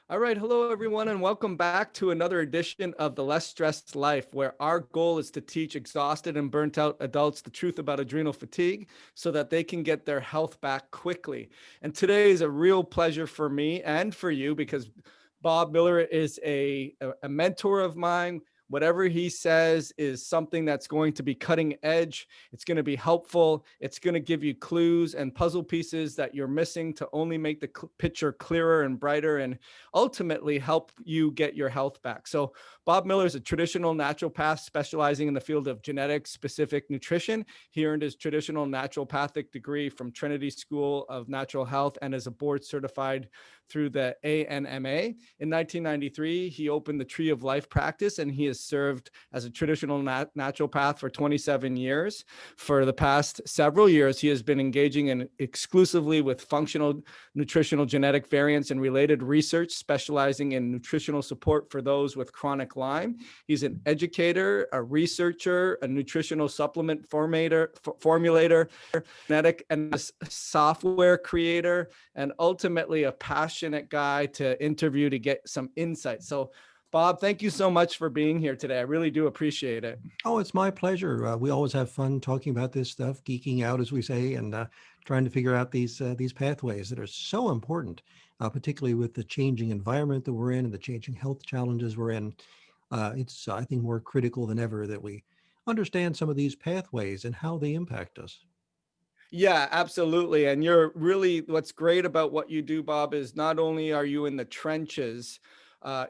All right. Hello, everyone, and welcome back to another edition of The Less Stressed Life, where our goal is to teach exhausted and burnt out adults the truth about adrenal fatigue so that they can get their health back quickly. And today is a real pleasure for me and for you because Bob Miller is a mentor of mine. Whatever he says is something that's going to be cutting edge. It's going to be helpful. It's going to give you clues and puzzle pieces that you're missing to only make the picture clearer and brighter and ultimately help you get your health back. So, Bob Miller is a traditional naturopath specializing in the field of genetic specific nutrition. He earned his traditional naturopathic degree from Trinity School of Natural Health and is a board certified through the ANMA. In 1993, he opened the Tree of Life practice, and he has served as a traditional naturopath for 27 years. For the past several years, he has been engaging in exclusively with functional nutritional genetic variants and related research, specializing in nutritional support for those with chronic Lyme. He's an educator, a researcher, a nutritional supplement formulator, genetic and software creator, and ultimately a passionate guy to interview to get some insight. So, Bob, thank you so much for being here today. I really do appreciate it. Oh, it's my pleasure. We always have fun talking about this stuff, geeking out, as we say, and trying to figure out these pathways that are so important, particularly with the changing environment that we're in and the changing health challenges we're in. It's, I think, more critical than ever that we understand some of these pathways and how they impact us. Yeah, absolutely. And you're really, what's great about what you do, Bob, is not only are you in the trenches,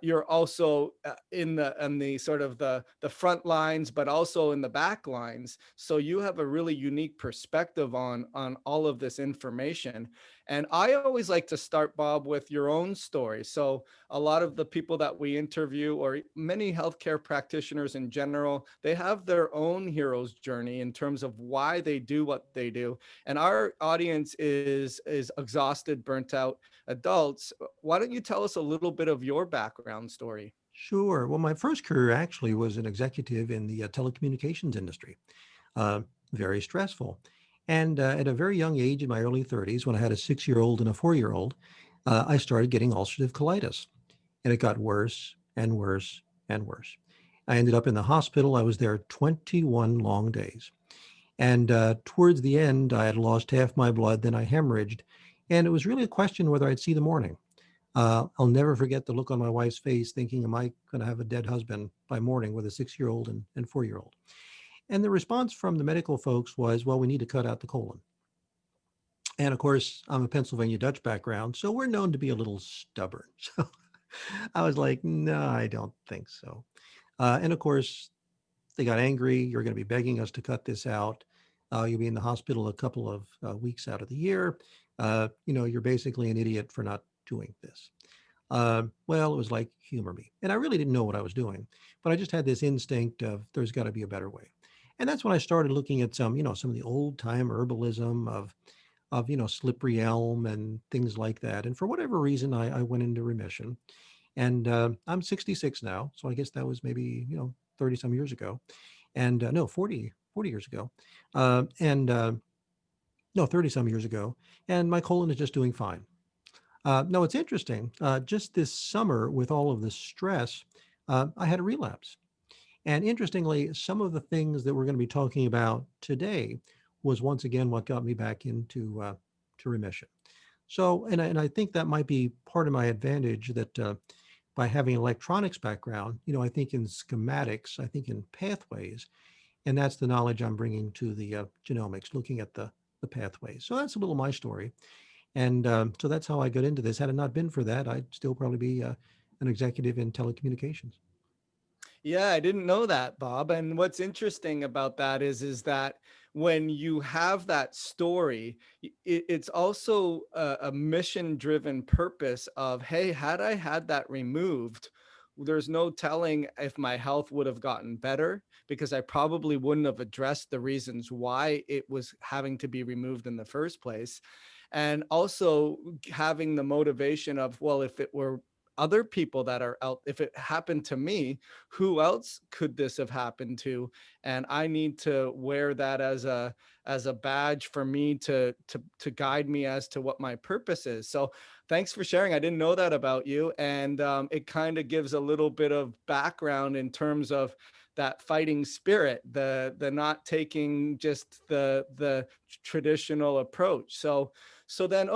you're also in the sort of the front lines, but also in the back lines. So you have a really unique perspective on all of this information. And I always like to start, Bob, with your own story. So a lot of the people that we interview, or many healthcare practitioners in general, they have their own hero's journey in terms of why they do what they do, and our audience is exhausted, burnt out adults. Why don't you tell us a little bit of your background story? Sure. Well, my first career actually was an executive in the telecommunications industry. Uh, Very stressful. And at a very young age, in my early 30s, when I had a 6-year-old and a 4-year-old, I started getting ulcerative colitis. And it got worse and worse and worse. I ended up in the hospital. I was there 21 long days. And towards the end, I had lost half my blood, then I hemorrhaged. And it was really a question whether I'd see the morning. I'll never forget the look on my wife's face thinking, am I going to have a dead husband by morning with a 6-year-old and 4-year-old? And the response from the medical folks was, well, we need to cut out the colon. And of course, I'm a Pennsylvania Dutch background, so we're known to be a little stubborn. So I was like, no, I don't think so. And of course, they got angry. You're going to be begging us to cut this out. You'll be in the hospital a couple of weeks out of the year. You're basically an idiot for not doing this. Well, it was like humor me. And I really didn't know what I was doing, but I just had this instinct of there's got to be a better way. And that's when I started looking at some of the old time herbalism of slippery elm and things like that. And for whatever reason, I went into remission. And I'm 66 now. So I guess that was maybe, 30 some years ago. And no, 40 years ago. And no, 30 some years ago. And my colon is just doing fine. No, it's interesting. Just this summer, with all of the stress, I had a relapse. And interestingly, some of the things that we're going to be talking about today was once again what got me back into to remission. So, and I think that might be part of my advantage that by having an electronics background, I think in schematics, I think in pathways, and that's the knowledge I'm bringing to the genomics, looking at the pathways. So that's a little my story. And so that's how I got into this. Had it not been for that, I'd still probably be an executive in telecommunications. Yeah, I didn't know that, Bob. And what's interesting about that is that when you have that story, it's also a mission-driven purpose of, hey, had I had that removed, there's no telling if my health would have gotten better because I probably wouldn't have addressed the reasons why it was having to be removed in the first place. And also having the motivation of, well, if it were other people that are out, if it happened to me, who else could this have happened to? And I need to wear that as a badge for me to guide me as to what my purpose is. So Thanks for sharing. I didn't know that about you. And it kind of gives a little bit of background in terms of that fighting spirit, the not taking just the traditional approach. So then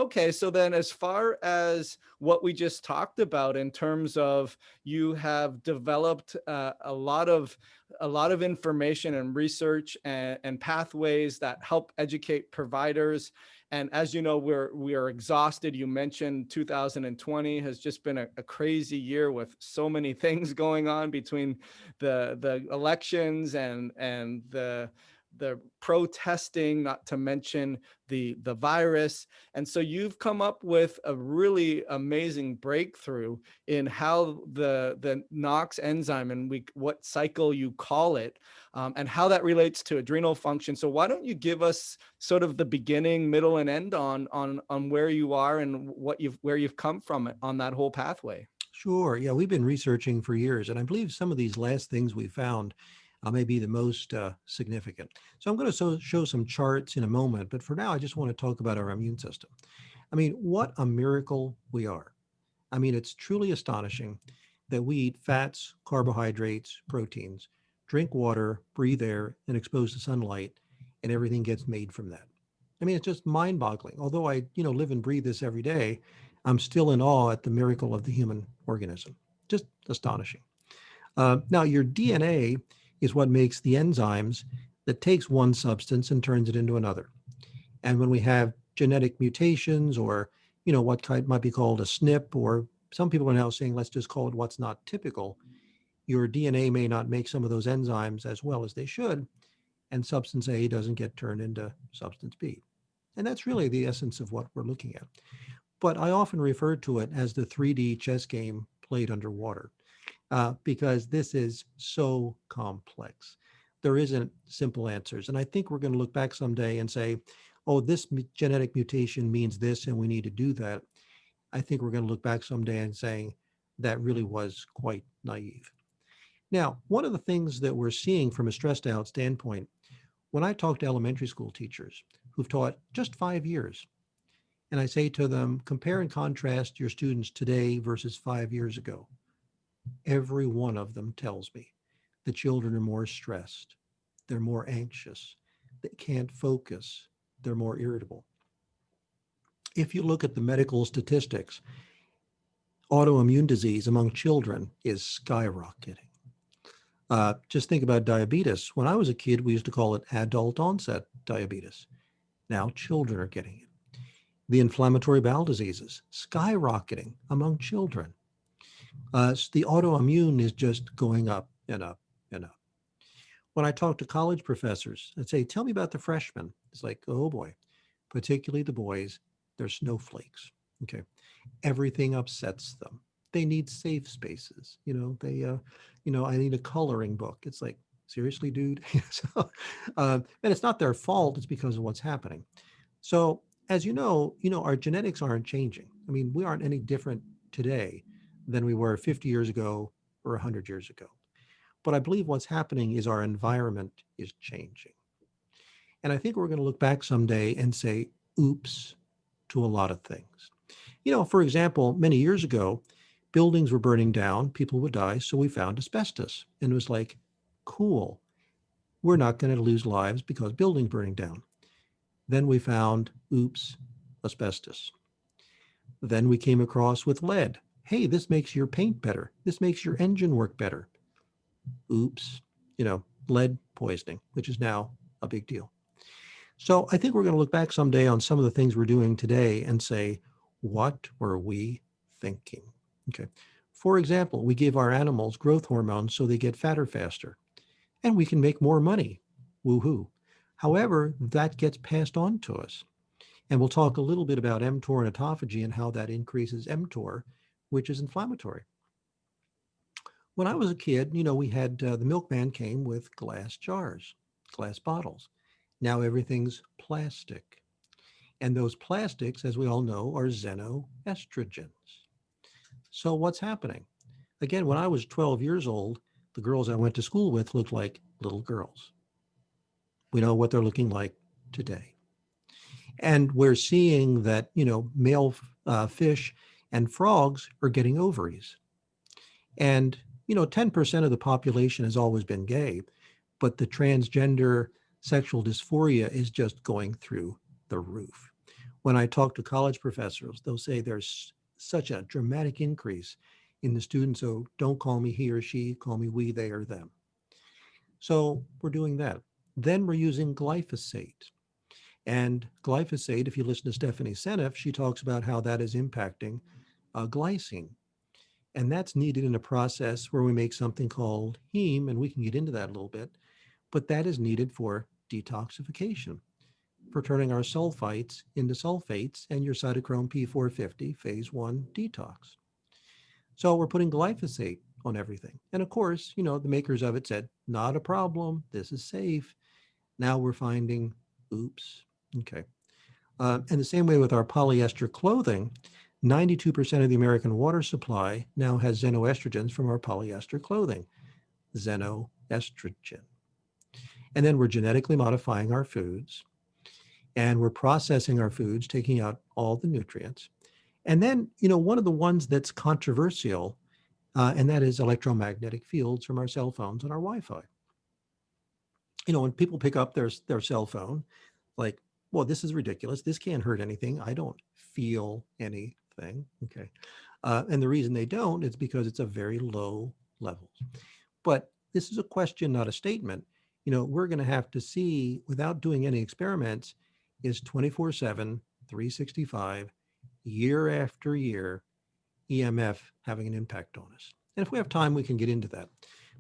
as far as what we just talked about in terms of you have developed a lot of information and research and pathways that help educate providers. And as you know, we are exhausted. You mentioned 2020 has just been a crazy year with so many things going on between the elections and the protesting, not to mention the virus. And so you've come up with a really amazing breakthrough in how the NOx enzyme and what cycle you call it, and how that relates to adrenal function. So why don't you give us sort of the beginning, middle, and end on where you are and where you've come from on that whole pathway? Sure. Yeah, we've been researching for years, and I believe some of these last things we found may be the most significant. So I'm going to show some charts in a moment, but for now, I just want to talk about our immune system. I mean, what a miracle we are. I mean, it's truly astonishing that we eat fats, carbohydrates, proteins, drink water, breathe air, and expose to sunlight, and everything gets made from that. I mean, it's just mind-boggling. Although I, live and breathe this every day, I'm still in awe at the miracle of the human organism. Just astonishing. Now, your DNA is what makes the enzymes that takes one substance and turns it into another. And when we have genetic mutations or, might be called a SNP, or some people are now saying, let's just call it what's not typical, your DNA may not make some of those enzymes as well as they should, and substance A doesn't get turned into substance B. And that's really the essence of what we're looking at. But I often refer to it as the 3D chess game played underwater, because this is so complex. There isn't simple answers. And I think we're going to look back someday and say, oh, this genetic mutation means this, and we need to do that. I think we're going to look back someday and saying that really was quite naive. Now, one of the things that we're seeing from a stressed out standpoint, when I talk to elementary school teachers who've taught just 5 years, and I say to them, compare and contrast your students today versus 5 years ago, every one of them tells me the children are more stressed, they're more anxious, they can't focus, they're more irritable. If you look at the medical statistics, autoimmune disease among children is skyrocketing. Just think about diabetes. When I was a kid, we used to call it adult onset diabetes. Now children are getting it. The inflammatory bowel diseases, skyrocketing among children. The autoimmune is just going up and up and up. When I talk to college professors, I'd say, tell me about the freshmen. It's like, oh boy, particularly the boys, they're snowflakes. Okay. Everything upsets them. They need safe spaces. I need a coloring book. It's like, seriously, dude. And it's not their fault. It's because of what's happening. So as our genetics aren't changing. I mean, we aren't any different today than we were 50 years ago or 100 years ago. But I believe what's happening is our environment is changing. And I think we're going to look back someday and say, oops, to a lot of things. For example, many years ago, buildings were burning down, people would die, so we found asbestos. And it was like, cool, we're not going to lose lives because buildings burning down. Then we found, oops, asbestos. Then we came across with lead. Hey, this makes your paint better. This makes your engine work better. Oops, lead poisoning, which is now a big deal. So I think we're going to look back someday on some of the things we're doing today and say, what were we thinking? Okay. For example, we give our animals growth hormones so they get fatter faster, and we can make more money. Woohoo. However, that gets passed on to us. And we'll talk a little bit about mTOR and autophagy and how that increases mTOR, which is inflammatory. When I was a kid, we had the milkman came with glass jars, glass bottles. Now everything's plastic. And those plastics, as we all know, are xenoestrogens. So what's happening? Again, when I was 12 years old, the girls I went to school with looked like little girls. We know what they're looking like today. And we're seeing that, male fish and frogs are getting ovaries. And, 10% of the population has always been gay, but the transgender sexual dysphoria is just going through the roof. When I talk to college professors, they'll say there's such a dramatic increase in the students who don't call me he or she, call me we, they, or them. So we're doing that. Then we're using glyphosate. And glyphosate, if you listen to Stephanie Seneff, she talks about how that is impacting glycine. And that's needed in a process where we make something called heme, and we can get into that a little bit, but that is needed for detoxification, for turning our sulfites into sulfates and your cytochrome P450 phase 1 detox. So we're putting glyphosate on everything. And of course, the makers of it said, not a problem, this is safe. Now we're finding, oops, okay. And the same way with our polyester clothing, 92% of the American water supply now has xenoestrogens from our polyester clothing, xenoestrogen. And then we're genetically modifying our foods, and we're processing our foods, taking out all the nutrients. And then, one of the ones that's controversial, and that is electromagnetic fields from our cell phones and our Wi-Fi. When people pick up their cell phone, like, well, this is ridiculous. This can't hurt anything. I don't feel anything. Okay. And the reason they don't is because it's a very low level. But this is a question, not a statement. We're going to have to see, without doing any experiments, is 24/7, 365, year after year, EMF having an impact on us. And if we have time, we can get into that,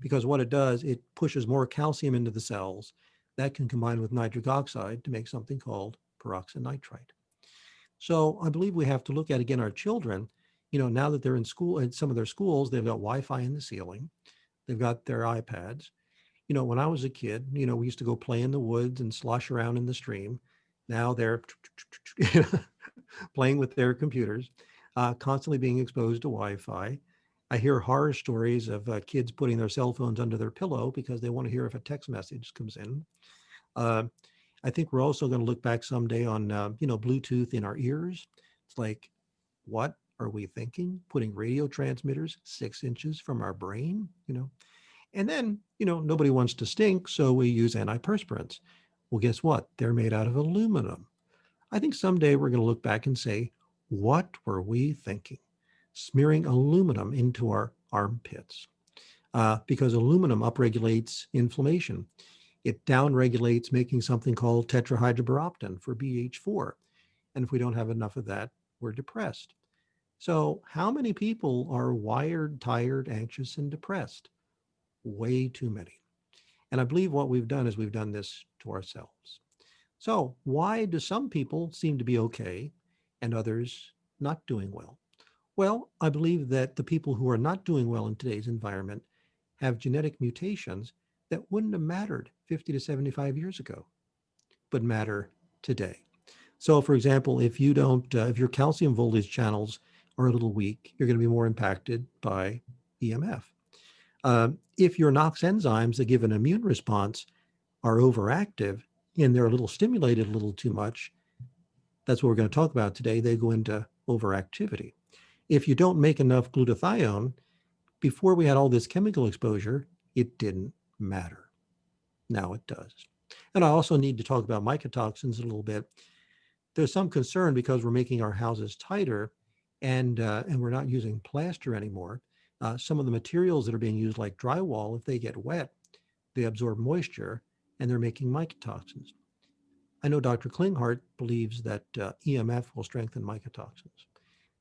because what it does, it pushes more calcium into the cells that can combine with nitric oxide to make something called peroxynitrite. So I believe we have to look at, again, our children, now that they're in school, in some of their schools, they've got Wi-Fi in the ceiling, they've got their iPads. When I was a kid, we used to go play in the woods and slosh around in the stream. Now they're playing with their computers, constantly being exposed to Wi-Fi. I hear horror stories of kids putting their cell phones under their pillow because they want to hear if a text message comes in. I think we're also going to look back someday on, Bluetooth in our ears. It's like, what are we thinking? Putting radio transmitters 6 inches from our brain, And then, nobody wants to stink, so we use antiperspirants. Well, guess what? They're made out of aluminum. I think someday we're going to look back and say, what were we thinking? Smearing aluminum into our armpits. Because aluminum upregulates inflammation. It downregulates making something called tetrahydrobiopterin for BH4. And if we don't have enough of that, we're depressed. So how many people are wired, tired, anxious, and depressed? Way too many. And I believe what we've done is we've done this to ourselves. So why do some people seem to be okay and others not doing well? Well, I believe that the people who are not doing well in today's environment have genetic mutations that wouldn't have mattered 50 to 75 years ago, but matter today. So for example, if you don't, if your calcium voltage channels are a little weak, you're going to be more impacted by EMF. If your NOx enzymes that give an immune response are overactive and they're a little stimulated a little too much, that's what we're going to talk about today. They go into overactivity. If you don't make enough glutathione, before we had all this chemical exposure, it didn't matter. Now it does. And I also need to talk about mycotoxins a little bit. There's some concern because we're making our houses tighter and we're not using plaster anymore. Some of the materials that are being used, like drywall, if they get wet, they absorb moisture and they're making mycotoxins. I know Dr. Klinghardt believes that EMF will strengthen mycotoxins.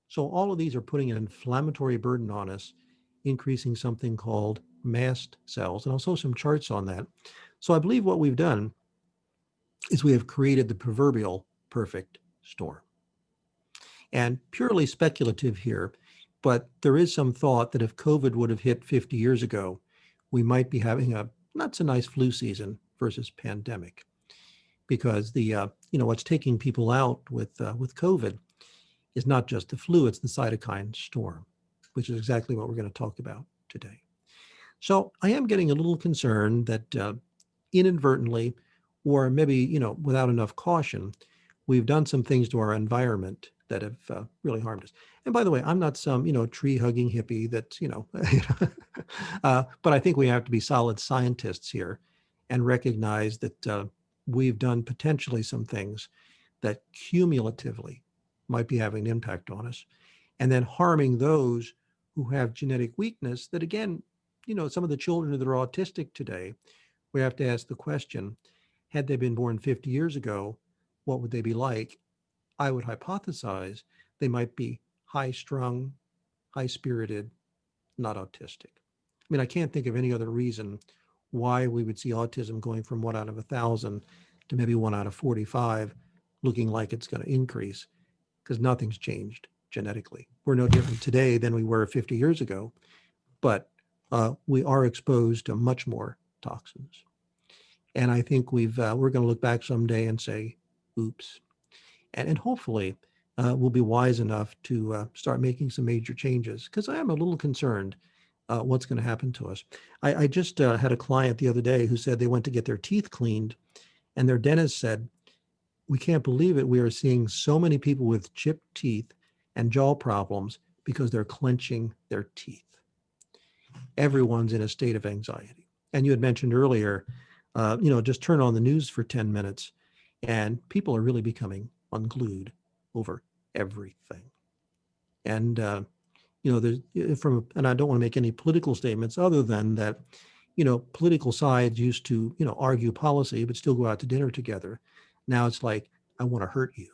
So all of these are putting an inflammatory burden on us, increasing something called mast cells. And I'll show some charts on that. So I believe what we've done is we have created the proverbial perfect storm. And purely speculative here, but there is some thought that if COVID would have hit 50 years ago, we might be having a not so nice flu season versus pandemic, because the what's taking people out with COVID is not just the flu, it's the cytokine storm, which is exactly what we're going to talk about today. So I am getting a little concerned that inadvertently, or maybe without enough caution, we've done some things to our environment that have really harmed us. And by the way, I'm not some, tree hugging hippie that's, but I think we have to be solid scientists here and recognize that we've done potentially some things that cumulatively might be having an impact on us, and then harming those who have genetic weakness that, again, some of the children that are autistic today, we have to ask the question, had they been born 50 years ago, what would they be like? I would hypothesize they might be high strung, high spirited, not autistic. I mean, I can't think of any other reason why we would see autism going from 1 out of 1,000 to maybe 1 out of 45, looking like it's going to increase, because nothing's changed genetically. We're no different today than we were 50 years ago, but we are exposed to much more toxins. And I think we're going to look back someday and say, oops. And hopefully we'll be wise enough to start making some major changes, because I am a little concerned what's going to happen to us. I just had a client the other day who said they went to get their teeth cleaned, and their dentist said, we can't believe it. We are seeing so many people with chipped teeth and jaw problems because they're clenching their teeth. Everyone's in a state of anxiety. And you had mentioned earlier, just turn on the news for 10 minutes and people are really becoming unglued over everything. And, there's and I don't want to make any political statements other than that, political sides used to, argue policy, but still go out to dinner together. Now it's like, I want to hurt you.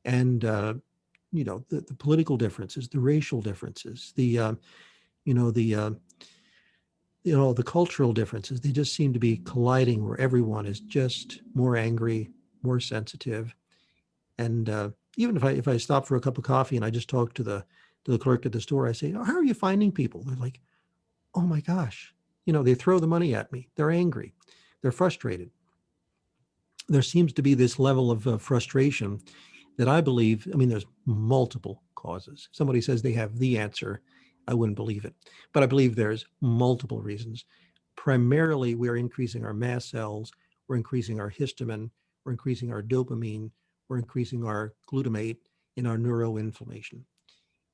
And, the political differences, the racial differences, the cultural differences, they just seem to be colliding where everyone is just more angry, more sensitive. And even if I stop for a cup of coffee and I just talk to the clerk at the store, I say, oh, how are you finding people? They're like, oh my gosh, they throw the money at me. They're angry. They're frustrated. There seems to be this level of frustration that I believe, there's multiple causes. If somebody says they have the answer, I wouldn't believe it. But I believe there's multiple reasons. Primarily, we're increasing our mast cells, we're increasing our histamine, we're increasing our dopamine, we're increasing our glutamate in our neuroinflammation.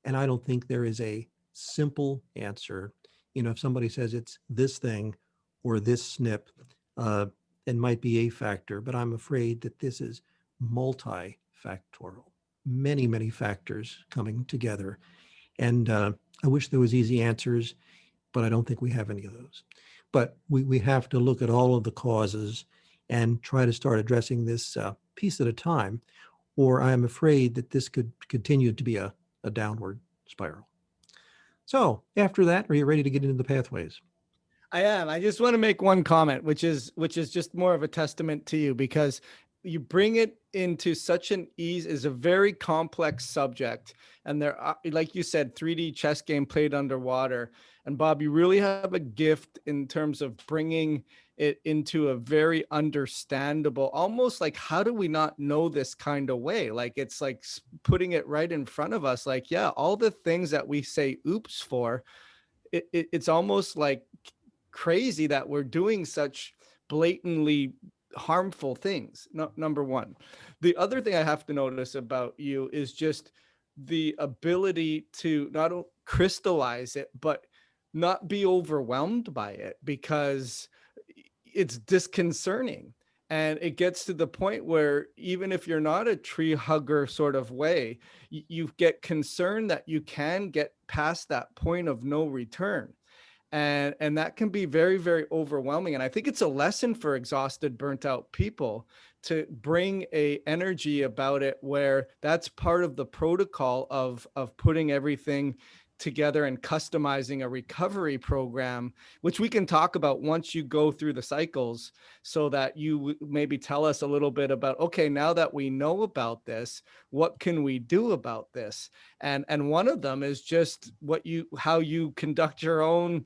And I don't think there is a simple answer. If somebody says it's this thing or this SNP, it might be a factor, but I'm afraid that this is multifactorial, many, many factors coming together. And I wish there was easy answers, but I don't think we have any of those. But we have to look at all of the causes and try to start addressing this piece at a time, or I'm afraid that this could continue to be a downward spiral. So after that, are you ready to get into the pathways? I am. I just want to make one comment, which is just more of a testament to you, because you bring it into such an ease. Is a very complex subject, and there are, like you said, 3D chess game played underwater. And Bob, you really have a gift in terms of bringing it into a very understandable, almost like, how do we not know this kind of way? Like, it's like putting it right in front of us. Like, yeah, all the things that we say oops for, it's almost like crazy that we're doing such blatantly harmful things. No, number one. The other thing I have to notice about you is just the ability to not crystallize it, but not be overwhelmed by it, because it's disconcerting. And it gets to the point where even if you're not a tree hugger sort of way, you get concerned that you can get past that point of no return. And that can be very, very overwhelming. And I think it's a lesson for exhausted, burnt out people to bring a energy about it where that's part of the protocol of putting everything together and customizing a recovery program, which we can talk about once you go through the cycles, so that you maybe tell us a little bit about, okay, now that we know about this, what can we do about this? And one of them is just how you conduct your own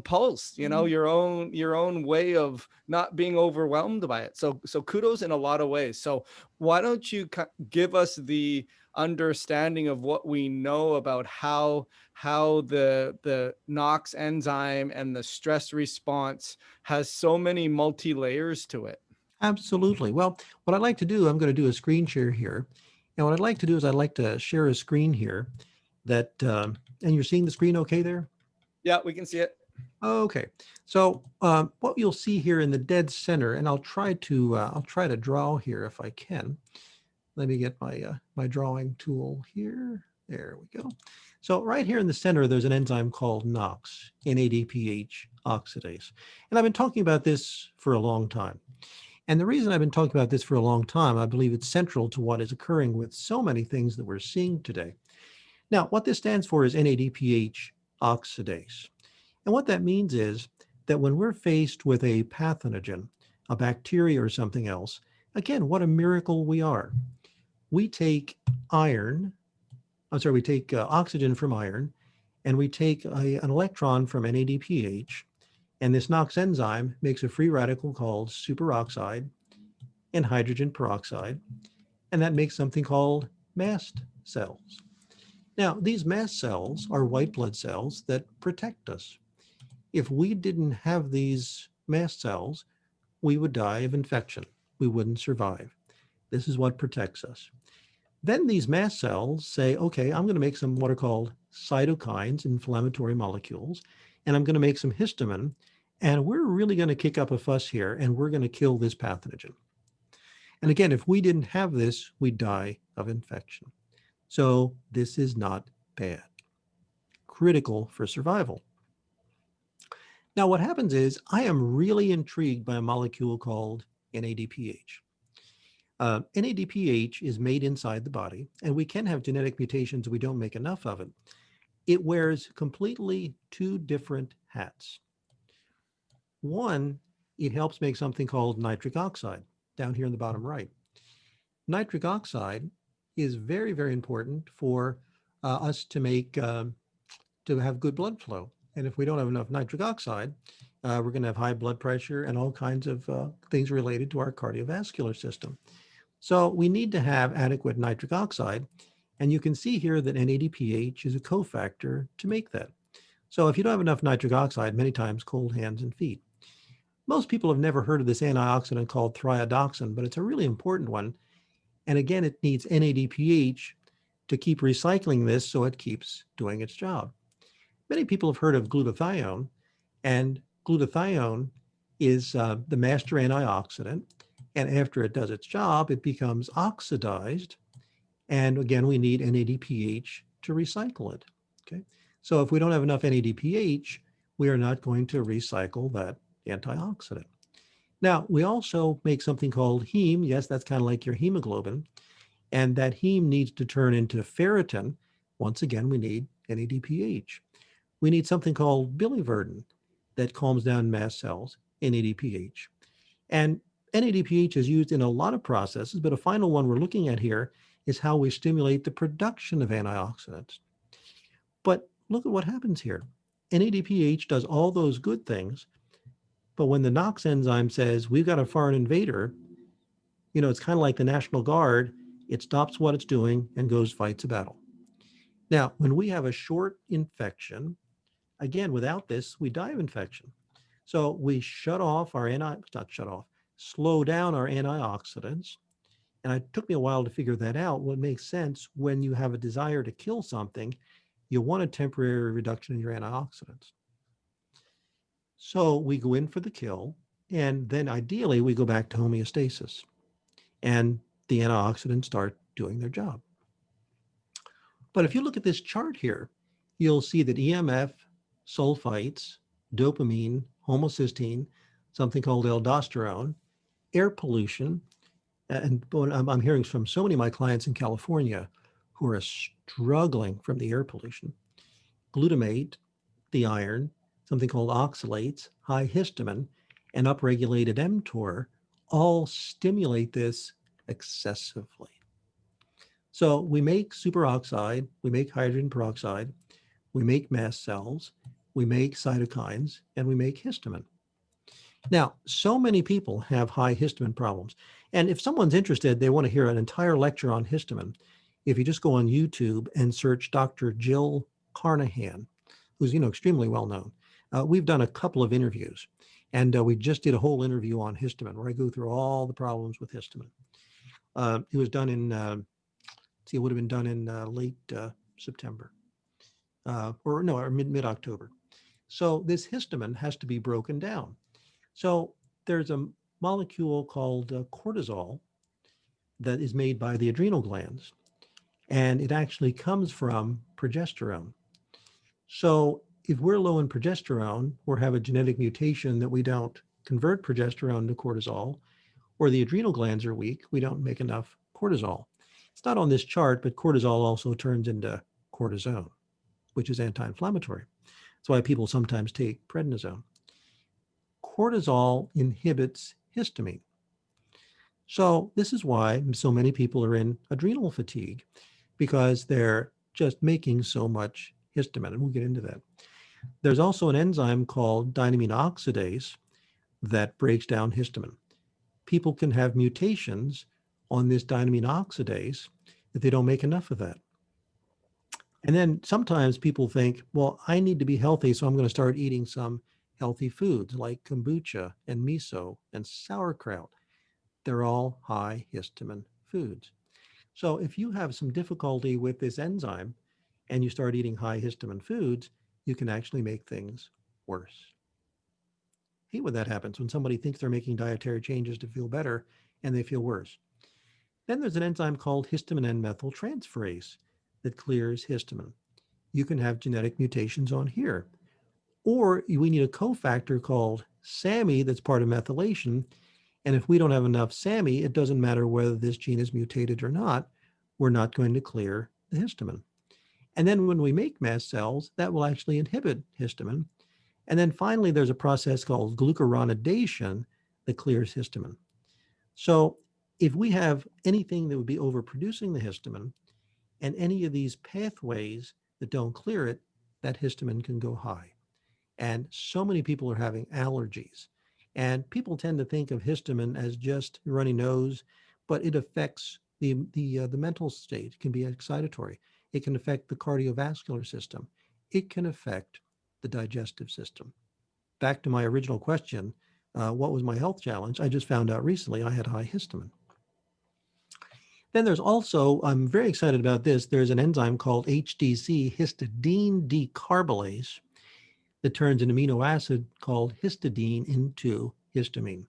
pulse, your own way of not being overwhelmed by it. So kudos in a lot of ways. So why don't you give us the understanding of what we know about how the NOx enzyme and the stress response has so many multi layers to it? Absolutely. Well, what I'd like to do, I'm going to do a screen share here. And what I'd like to do is I'd like to share a screen here that, and you're seeing the screen okay there? Yeah, we can see it. Okay. So what you'll see here in the dead center, and I'll try to draw here if I can. Let me get my drawing tool here. There we go. So right here in the center, there's an enzyme called NOx, NADPH oxidase. And I've been talking about this for a long time. And the reason I've been talking about this for a long time, I believe it's central to what is occurring with so many things that we're seeing today. Now, what this stands for is NADPH oxidase. And what that means is that when we're faced with a pathogen, a bacteria or something else, again, what a miracle we are. We take we take oxygen from iron, and we take an electron from NADPH, and this NOx enzyme makes a free radical called superoxide and hydrogen peroxide, and that makes something called mast cells. Now, these mast cells are white blood cells that protect us. If we didn't have these mast cells, we would die of infection. We wouldn't survive. This is what protects us. Then these mast cells say, okay, I'm going to make some what are called cytokines, inflammatory molecules, and I'm going to make some histamine, and we're really going to kick up a fuss here, and we're going to kill this pathogen. And again, if we didn't have this, we'd die of infection. So this is not bad. Critical for survival. Now, what happens is I am really intrigued by a molecule called NADPH. NADPH is made inside the body, and we can have genetic mutations. We don't make enough of it. It wears completely two different hats. One, it helps make something called nitric oxide down here in the bottom right. Nitric oxide is very, very important for us to make to have good blood flow. And if we don't have enough nitric oxide, we're going to have high blood pressure and all kinds of things related to our cardiovascular system. So we need to have adequate nitric oxide. And you can see here that NADPH is a cofactor to make that. So if you don't have enough nitric oxide, many times cold hands and feet. Most people have never heard of this antioxidant called thiodoxin, but it's a really important one. And again, it needs NADPH to keep recycling this so it keeps doing its job. Many people have heard of glutathione, and glutathione is the master antioxidant. And after it does its job, it becomes oxidized. And again, we need NADPH to recycle it. Okay. So if we don't have enough NADPH, we are not going to recycle that antioxidant. Now, we also make something called heme. Yes, that's kind of like your hemoglobin. And that heme needs to turn into ferritin. Once again, we need NADPH. We need something called biliverdin that calms down mast cells, NADPH. And NADPH is used in a lot of processes, but a final one we're looking at here is how we stimulate the production of antioxidants. But look at what happens here. NADPH does all those good things, but when the NOx enzyme says we've got a foreign invader, it's kind of like the National Guard. It stops what it's doing and goes fights a battle. Now, when we have a short infection, again, without this, we die of infection. So we slow down our antioxidants. And it took me a while to figure that out. Well, it makes sense when you have a desire to kill something, you want a temporary reduction in your antioxidants. So we go in for the kill, and then ideally we go back to homeostasis, and the antioxidants start doing their job. But if you look at this chart here, you'll see that EMF, sulfites, dopamine, homocysteine, something called aldosterone, air pollution, and I'm hearing from so many of my clients in California who are struggling from the air pollution, glutamate, the iron, something called oxalates, high histamine, and upregulated mTOR all stimulate this excessively. So we make superoxide, we make hydrogen peroxide, we make mast cells, we make cytokines, and we make histamine. Now, so many people have high histamine problems. And if someone's interested, they want to hear an entire lecture on histamine. If you just go on YouTube and search Dr. Jill Carnahan, who's extremely well known, we've done a couple of interviews. And we just did a whole interview on histamine where I go through all the problems with histamine. It was done in, it would have been done in late September or mid-October. So this histamine has to be broken down. So there's a molecule called cortisol that is made by the adrenal glands, and it actually comes from progesterone. So if we're low in progesterone or have a genetic mutation that we don't convert progesterone to cortisol, or the adrenal glands are weak, we don't make enough cortisol. It's not on this chart, but cortisol also turns into cortisone, which is anti-inflammatory. That's why people sometimes take prednisone. Cortisol inhibits histamine. So this is why so many people are in adrenal fatigue, because they're just making so much histamine, and we'll get into that. There's also an enzyme called dynamine oxidase that breaks down histamine. People can have mutations on this dynamine oxidase if they don't make enough of that. And then sometimes people think, well, I need to be healthy, so I'm going to start eating some healthy foods like kombucha and miso and sauerkraut. They're all high histamine foods. So if you have some difficulty with this enzyme and you start eating high histamine foods, you can actually make things worse. I hate when that happens, when somebody thinks they're making dietary changes to feel better and they feel worse. Then there's an enzyme called histamine N-methyltransferase that clears histamine. You can have genetic mutations on here. Or we need a cofactor called SAMe that's part of methylation. And if we don't have enough SAMe, it doesn't matter whether this gene is mutated or not, we're not going to clear the histamine. And then when we make mast cells, that will actually inhibit histamine. And then finally, there's a process called glucuronidation that clears histamine. So if we have anything that would be overproducing the histamine and any of these pathways that don't clear it, that histamine can go high. And so many people are having allergies. And people tend to think of histamine as just runny nose, but it affects the mental state. It can be excitatory. It can affect the cardiovascular system. It can affect the digestive system. Back to my original question, what was my health challenge? I just found out recently I had high histamine. Then there's also, I'm very excited about this, there's an enzyme called HDC, histidine decarbolase, that turns an amino acid called histidine into histamine.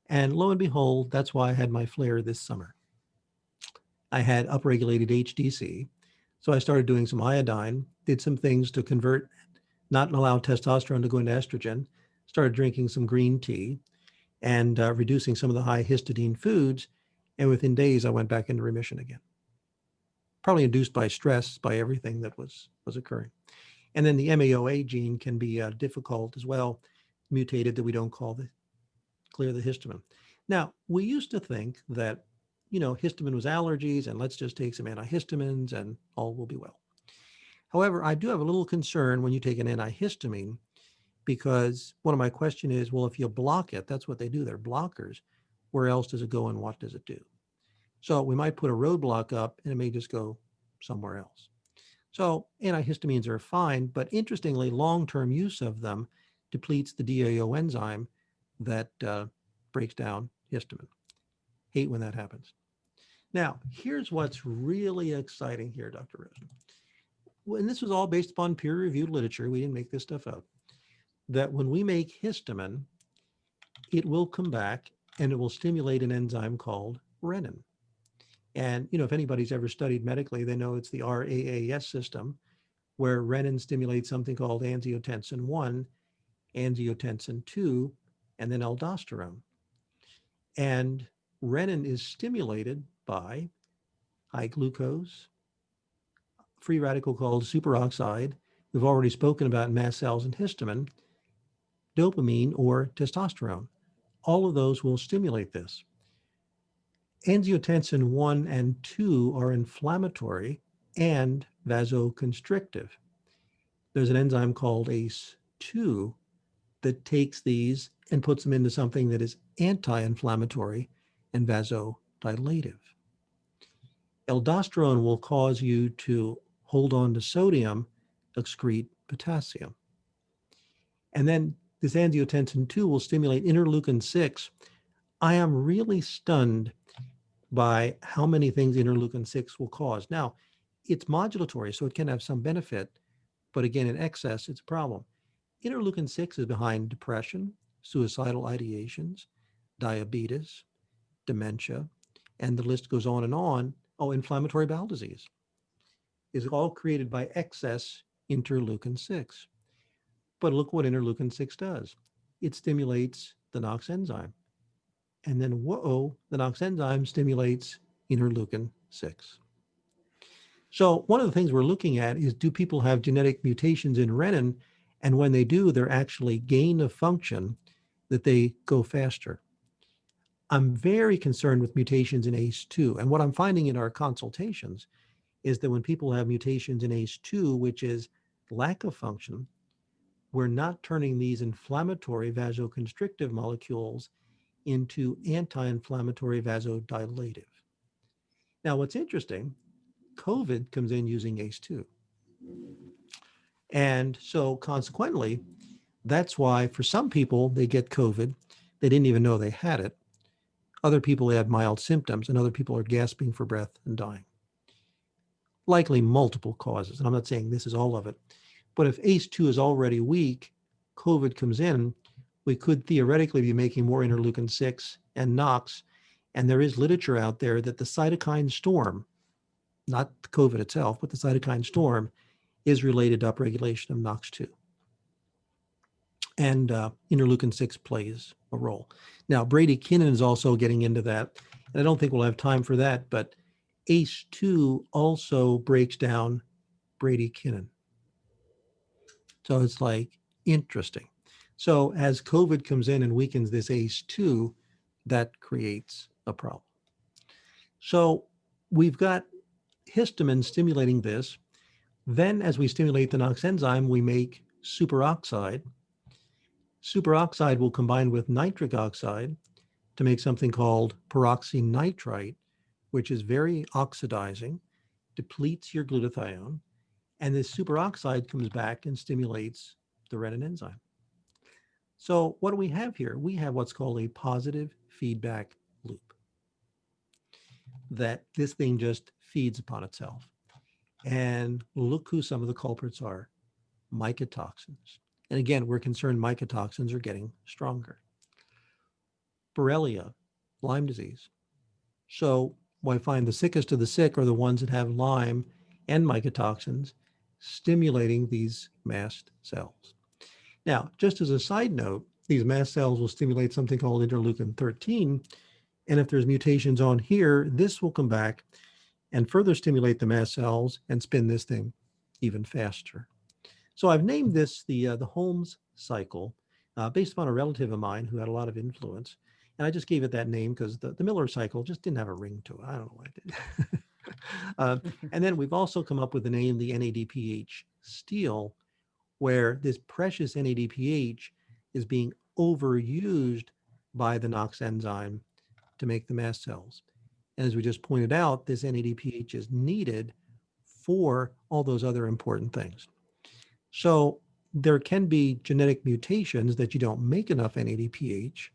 And lo and behold, that's why I had my flare this summer. I had upregulated HDC. So I started doing some iodine, did some things to convert, not allow testosterone to go into estrogen, started drinking some green tea and reducing some of the high histidine foods. And within days, I went back into remission again. Probably induced by stress, by everything that was occurring. And then the MAOA gene can be difficult as well, mutated that we don't clear the histamine. Now, we used to think that, histamine was allergies and let's just take some antihistamines and all will be well. However, I do have a little concern when you take an antihistamine, because one of my questions is, well, if you block it, that's what they do, they're blockers. Where else does it go and what does it do? So we might put a roadblock up and it may just go somewhere else. So antihistamines are fine, but interestingly, long-term use of them depletes the DAO enzyme that breaks down histamine. Hate when that happens. Now, here's what's really exciting here, Dr. Rosen. And this was all based upon peer-reviewed literature. We didn't make this stuff up. That when we make histamine, it will come back and it will stimulate an enzyme called renin. And, if anybody's ever studied medically, they know it's the RAAS system, where renin stimulates something called angiotensin 1, angiotensin 2, and then aldosterone. And renin is stimulated by high glucose, free radical called superoxide. We've already spoken about mast cells and histamine, dopamine or testosterone. All of those will stimulate this. Angiotensin 1 and 2 are inflammatory and vasoconstrictive. There's an enzyme called ACE2 that takes these and puts them into something that is anti-inflammatory and vasodilative. Aldosterone will cause you to hold on to sodium, excrete potassium. And then this angiotensin 2 will stimulate interleukin 6. I am really stunned by how many things interleukin 6 will cause. Now, it's modulatory, so it can have some benefit, but again, in excess, it's a problem. Interleukin 6 is behind depression, suicidal ideations, diabetes, dementia, and the list goes on and on. Oh, inflammatory bowel disease is all created by excess interleukin 6. But look what interleukin 6 does. It stimulates the NOx enzyme. And then, whoa, the NOx enzyme stimulates interleukin 6. So one of the things we're looking at is, do people have genetic mutations in renin? And when they do, they're actually gain of function, that they go faster. I'm very concerned with mutations in ACE2. And what I'm finding in our consultations is that when people have mutations in ACE2, which is lack of function, we're not turning these inflammatory vasoconstrictive molecules into anti-inflammatory vasodilative. Now, what's interesting, COVID comes in using ACE2. And so consequently, that's why for some people, they get COVID. They didn't even know they had it. Other people had mild symptoms, and other people are gasping for breath and dying. Likely multiple causes. And I'm not saying this is all of it. But if ACE2 is already weak, COVID comes in, we could theoretically be making more interleukin 6 and NOx. And there is literature out there that the cytokine storm, not COVID itself, but the cytokine storm, is related to upregulation of NOx2. And interleukin 6 plays a role. Now, bradykinin is also getting into that. And I don't think we'll have time for that, but ACE2 also breaks down bradykinin. So it's like interesting. So as COVID comes in and weakens this ACE2, that creates a problem. So we've got histamine stimulating this. Then as we stimulate the NOx enzyme, we make superoxide. Superoxide will combine with nitric oxide to make something called peroxynitrite, which is very oxidizing, depletes your glutathione, and this superoxide comes back and stimulates the renin enzyme. So what do we have here? We have what's called a positive feedback loop, that this thing just feeds upon itself. And look who some of the culprits are, mycotoxins. And again, we're concerned mycotoxins are getting stronger. Borrelia, Lyme disease. So I find the sickest of the sick are the ones that have Lyme and mycotoxins stimulating these mast cells. Now, just as a side note, these mast cells will stimulate something called interleukin 13. And if there's mutations on here, this will come back and further stimulate the mast cells and spin this thing even faster. So I've named this the Holmes cycle, based upon a relative of mine who had a lot of influence. And I just gave it that name because the Miller cycle just didn't have a ring to it. I don't know why I did. And then we've also come up with the name, the NADPH steal, where this precious NADPH is being overused by the NOx enzyme to make the mast cells. And as we just pointed out, this NADPH is needed for all those other important things. So there can be genetic mutations that you don't make enough NADPH.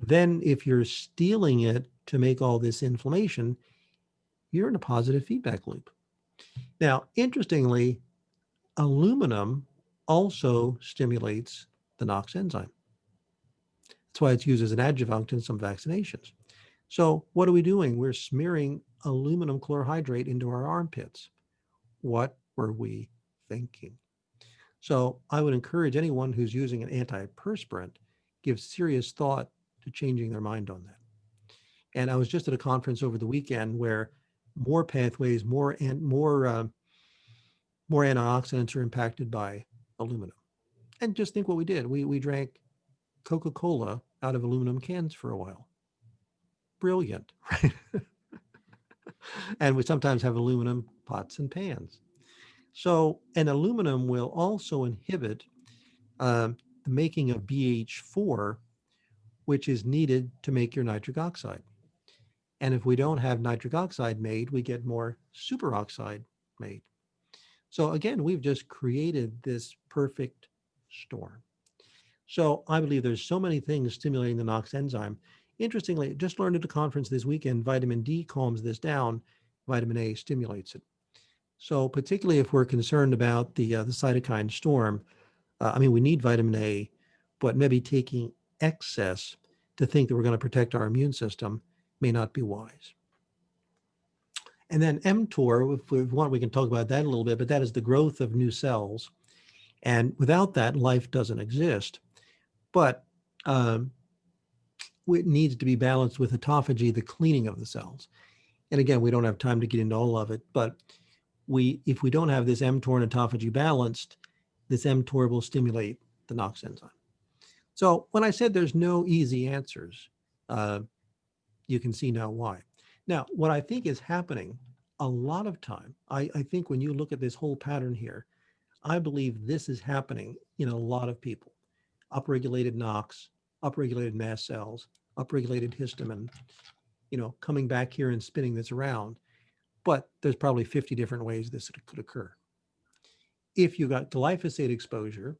Then if you're stealing it to make all this inflammation, you're in a positive feedback loop. Now, interestingly, aluminum also stimulates the NOx enzyme. That's why it's used as an adjuvant in some vaccinations. So what are we doing? We're smearing aluminum chlorohydrate into our armpits. What were we thinking? So I would encourage anyone who's using an antiperspirant, give serious thought to changing their mind on that. And I was just at a conference over the weekend where more pathways, more antioxidants are impacted by aluminum. And just think what we did. We drank Coca-Cola out of aluminum cans for a while. Brilliant, right? And we sometimes have aluminum pots and pans. So, and aluminum will also inhibit the making of BH4, which is needed to make your nitric oxide. And if we don't have nitric oxide made, we get more superoxide made. So again, we've just created this perfect storm. So I believe there's so many things stimulating the NOx enzyme. Interestingly, just learned at a conference this weekend, vitamin D calms this down, vitamin A stimulates it. So particularly if we're concerned about the cytokine storm, I mean, we need vitamin A, but maybe taking excess to think that we're going to protect our immune system may not be wise. And then mTOR, if we want, we can talk about that a little bit, but that is the growth of new cells. And without that, life doesn't exist. But it needs to be balanced with autophagy, the cleaning of the cells. And again, we don't have time to get into all of it, but if we don't have this mTOR and autophagy balanced, this mTOR will stimulate the NOx enzyme. So when I said there's no easy answers, you can see now why. Now, what I think is happening a lot of time, I think when you look at this whole pattern here, I believe this is happening in a lot of people. Upregulated NOx, upregulated mast cells, upregulated histamine, coming back here and spinning this around. But there's probably 50 different ways this could occur. If you got glyphosate exposure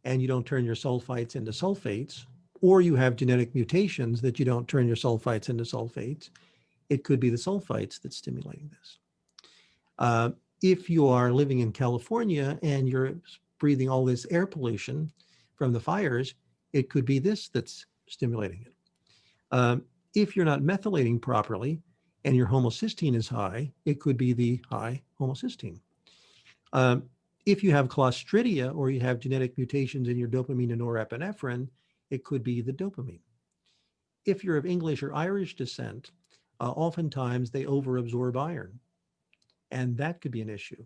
and you don't turn your sulfites into sulfates, or you have genetic mutations that you don't turn your sulfites into sulfates, it could be the sulfites that's stimulating this. If you are living in California and you're breathing all this air pollution from the fires, it could be this that's stimulating it. If you're not methylating properly and your homocysteine is high, it could be the high homocysteine. If you have Clostridia or you have genetic mutations in your dopamine and norepinephrine, it could be the dopamine. If you're of English or Irish descent, oftentimes they overabsorb iron, and that could be an issue.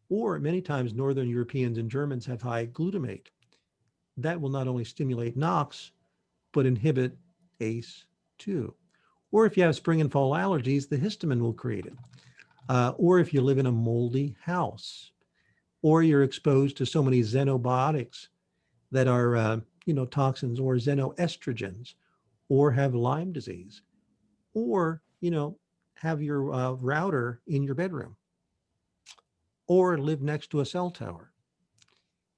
Or many times Northern Europeans and Germans have high glutamate. That will not only stimulate NOx, but inhibit ACE too. Or if you have spring and fall allergies, the histamine will create it. Or if you live in a moldy house, or you're exposed to so many xenobiotics that are, toxins, or xenoestrogens, or have Lyme disease, or, have your router in your bedroom, or live next to a cell tower.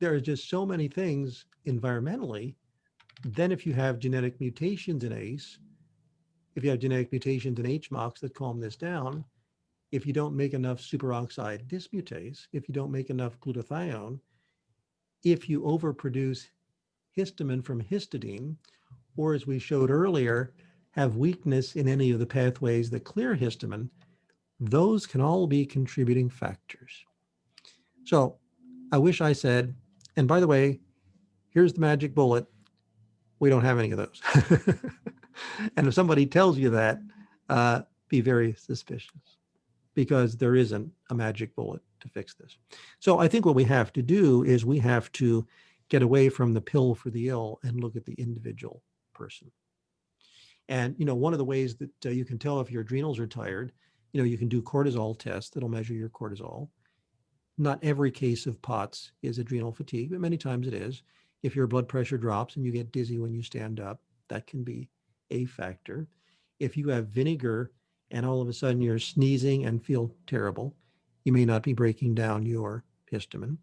There are just so many things environmentally. Then if you have genetic mutations in ACE, if you have genetic mutations in HMOX that calm this down, if you don't make enough superoxide dismutase, if you don't make enough glutathione, if you overproduce histamine from histidine, or as we showed earlier, have weakness in any of the pathways that clear histamine, those can all be contributing factors. So I wish I said, and by the way, here's the magic bullet. We don't have any of those. And if somebody tells you that, be very suspicious, because there isn't a magic bullet to fix this. So I think what we have to do is we have to get away from the pill for the ill and look at the individual person. And, one of the ways that you can tell if your adrenals are tired, you can do cortisol tests that'll measure your cortisol. Not every case of POTS is adrenal fatigue, but many times it is. If your blood pressure drops and you get dizzy when you stand up, that can be a factor. If you have vinegar and all of a sudden you're sneezing and feel terrible, you may not be breaking down your histamine.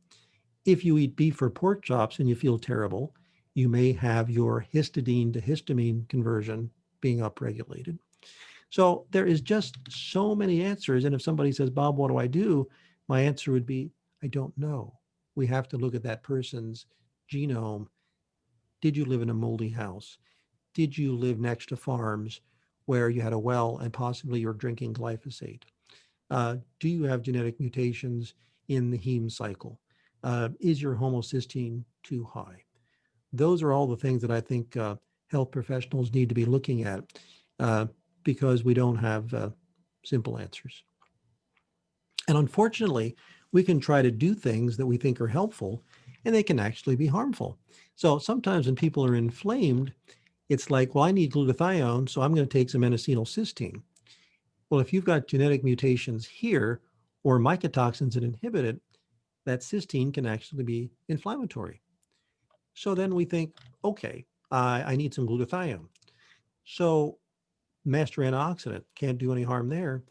If you eat beef or pork chops and you feel terrible, you may have your histidine to histamine conversion being upregulated. So there is just so many answers. And if somebody says, Bob, what do I do? My answer would be, I don't know. We have to look at that person's genome. Did you live in a moldy house? Did you live next to farms where you had a well and possibly you're drinking glyphosate? Do you have genetic mutations in the heme cycle? Is your homocysteine too high? Those are all the things that I think health professionals need to be looking at because we don't have simple answers. And unfortunately, we can try to do things that we think are helpful, and they can actually be harmful. So sometimes when people are inflamed, it's like, well, I need glutathione, so I'm going to take some N-acetylcysteine. Well, if you've got genetic mutations here or mycotoxins that inhibit it, that cysteine can actually be inflammatory. So then we think, okay, I need some glutathione. So master antioxidant, can't do any harm there.